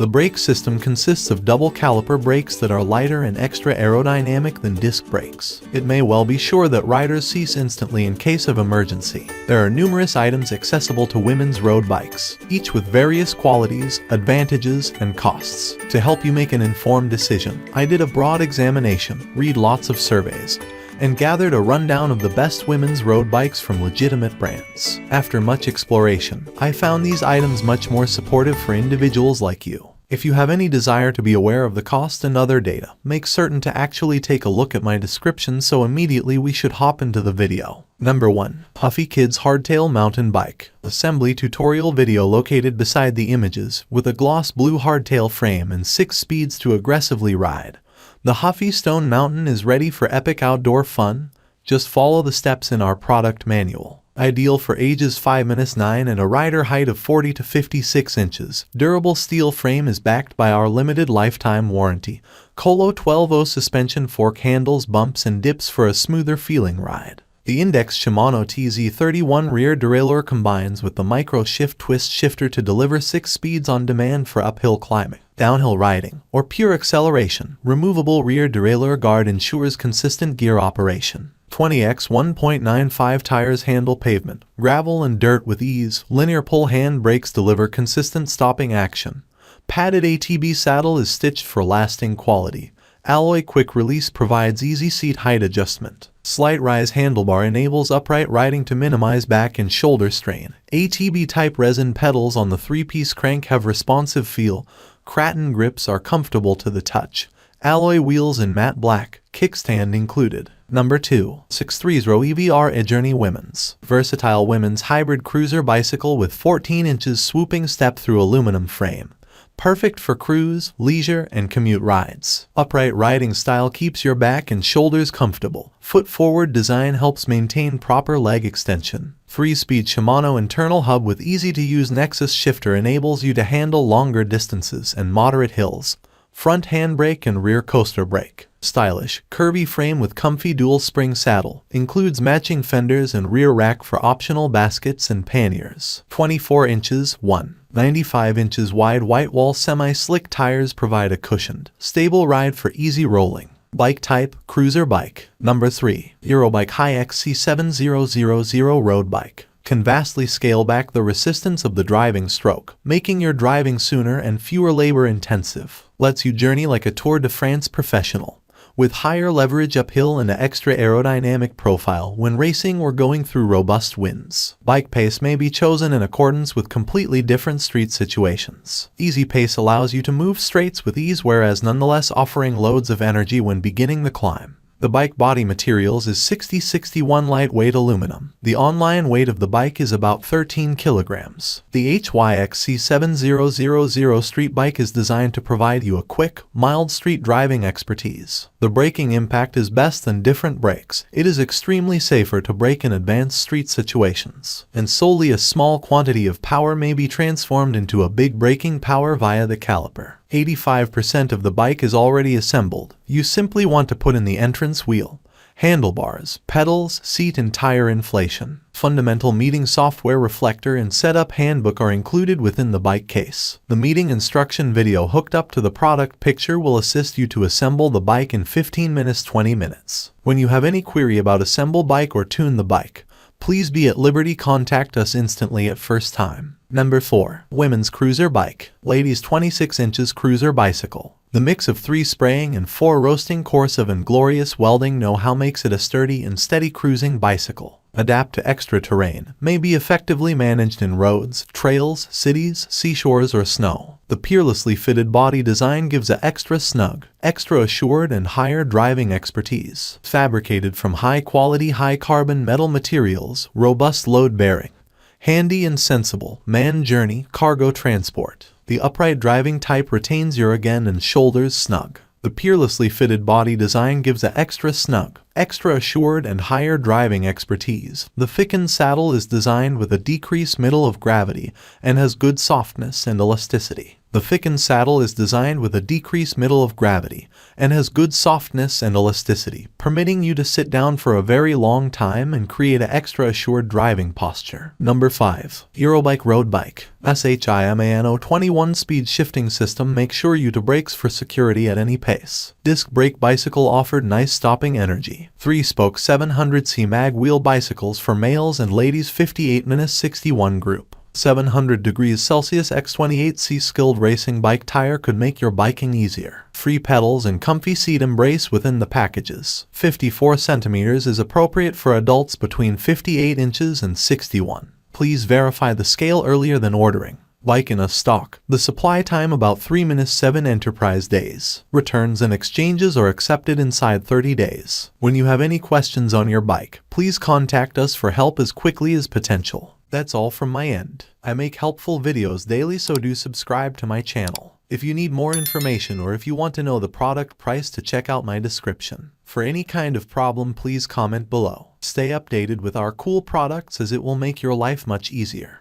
The brake system consists of double caliper brakes that are lighter and extra aerodynamic than disc brakes. It may well be sure that riders cease instantly in case of emergency. There are numerous items accessible to women's road bikes, each with various qualities, advantages, and costs. To help you make an informed decision, I did a broad examination, read lots of surveys, and gathered a rundown of the best women's road bikes from legitimate brands. After much exploration, I found these items much more supportive for individuals like you. If you have any desire to be aware of the cost and other data, make certain to actually take a look at my description, so immediately we should hop into the video. Number 1. Puffy Kids Hardtail Mountain Bike. Assembly tutorial video located beside the images, with a gloss blue hardtail frame and 6 speeds to aggressively ride. The Huffy Stone Mountain is ready for epic outdoor fun. Just follow the steps in our product manual. Ideal for ages 5-9 and a rider height of 40 to 56 inches. Durable steel frame is backed by our limited lifetime warranty. Colo 12.0 suspension, fork handles, bumps and dips for a smoother feeling ride. The Index Shimano TZ31 rear derailleur combines with the micro shift twist shifter to deliver 6 speeds on demand for uphill climbing, downhill riding, or pure acceleration. Removable rear derailleur guard ensures consistent gear operation. 20x 1.95 tires handle pavement, gravel and dirt with ease. Linear pull hand brakes deliver consistent stopping action. Padded ATB saddle is stitched for lasting quality. Alloy quick release provides easy seat height adjustment. Slight rise handlebar enables upright riding to minimize back and shoulder strain. ATB type resin pedals on the 3-piece crank have responsive feel. Kraton grips are comfortable to the touch. Alloy wheels in matte black, kickstand included. Number 2. 630 EVR eJourney Women's. Versatile women's hybrid cruiser bicycle with 14 inches swooping step-through aluminum frame. Perfect for cruise, leisure, and commute rides. Upright riding style keeps your back and shoulders comfortable. Foot-forward design helps maintain proper leg extension. 3-speed Shimano internal hub with easy-to-use Nexus shifter enables you to handle longer distances and moderate hills. Front handbrake and rear coaster brake. Stylish, curvy frame with comfy dual-spring saddle. Includes matching fenders and rear rack for optional baskets and panniers. 24 inches, 1.95 inches wide white wall semi-slick tires provide a cushioned, stable ride for easy rolling. Bike type, cruiser bike. Number 3. Eurobike Hi-X C7000 road bike. Can vastly scale back the resistance of the driving stroke, making your driving sooner and fewer labor-intensive. Lets you journey like a Tour de France professional. With higher leverage uphill and an extra aerodynamic profile when racing or going through robust winds. Bike pace may be chosen in accordance with completely different street situations. Easy pace allows you to move straights with ease, whereas nonetheless offering loads of energy when beginning the climb. The bike body materials is 60-61 lightweight aluminum. The online weight of the bike is about 13 kilograms. The HYX C7000 street bike is designed to provide you a quick, mild street driving expertise. The braking impact is best than different brakes. It is extremely safer to brake in advanced street situations, and solely a small quantity of power may be transformed into a big braking power via the caliper. 85% of the bike is already assembled. You simply want to put in the entrance wheel, handlebars, pedals, seat and tire inflation. Fundamental meeting software reflector and setup handbook are included within the bike case. The meeting instruction video hooked up to the product picture will assist you to assemble the bike in 15 minutes 20 minutes. When you have any query about assemble bike or tune the bike, please be at liberty contact us instantly at first time. Number 4. Women's Cruiser Bike. Ladies 26 inches cruiser bicycle. The mix of 3 spraying and 4 roasting course of inglorious welding know-how makes it a sturdy and steady cruising bicycle. Adapt to extra terrain. May be effectively managed in roads, trails, cities, seashores, or snow. The peerlessly fitted body design gives a extra snug, extra assured, and higher driving expertise. Fabricated from high-quality, high-carbon metal materials, robust load bearing. Handy and sensible, man journey, cargo transport. The upright driving type retains your again and shoulders snug. The peerlessly fitted body design gives a extra snug, extra assured, and higher driving expertise. The thickened saddle is designed with a decreased middle of gravity and has good softness and elasticity. The thickened saddle is designed with a decreased middle of gravity and has good softness and elasticity, permitting you to sit down for a very long time and create an extra assured driving posture. Number 5. Eurobike Road Bike. SHIMANO 21-speed shifting system makes sure you to brakes for security at any pace. Disc brake bicycle offered nice stopping energy. 3-spoke 700C mag wheel bicycles for males and ladies 58-61 group. 700 degrees Celsius X28C skilled racing bike tire could make your biking easier. Free pedals and comfy seat embrace within the packages. 54 centimeters is appropriate for adults between 58 inches and 61. Please verify the scale earlier than ordering. Bike in a stock. The supply time about 3 minutes 7 enterprise days. Returns and exchanges are accepted inside 30 days. When you have any questions on your bike, please contact us for help as quickly as potential. That's all from my end. I make helpful videos daily, so do subscribe to my channel. If you need more information or if you want to know the product price, to check out my description. For any kind of problem, please comment below. Stay updated with our cool products, as it will make your life much easier.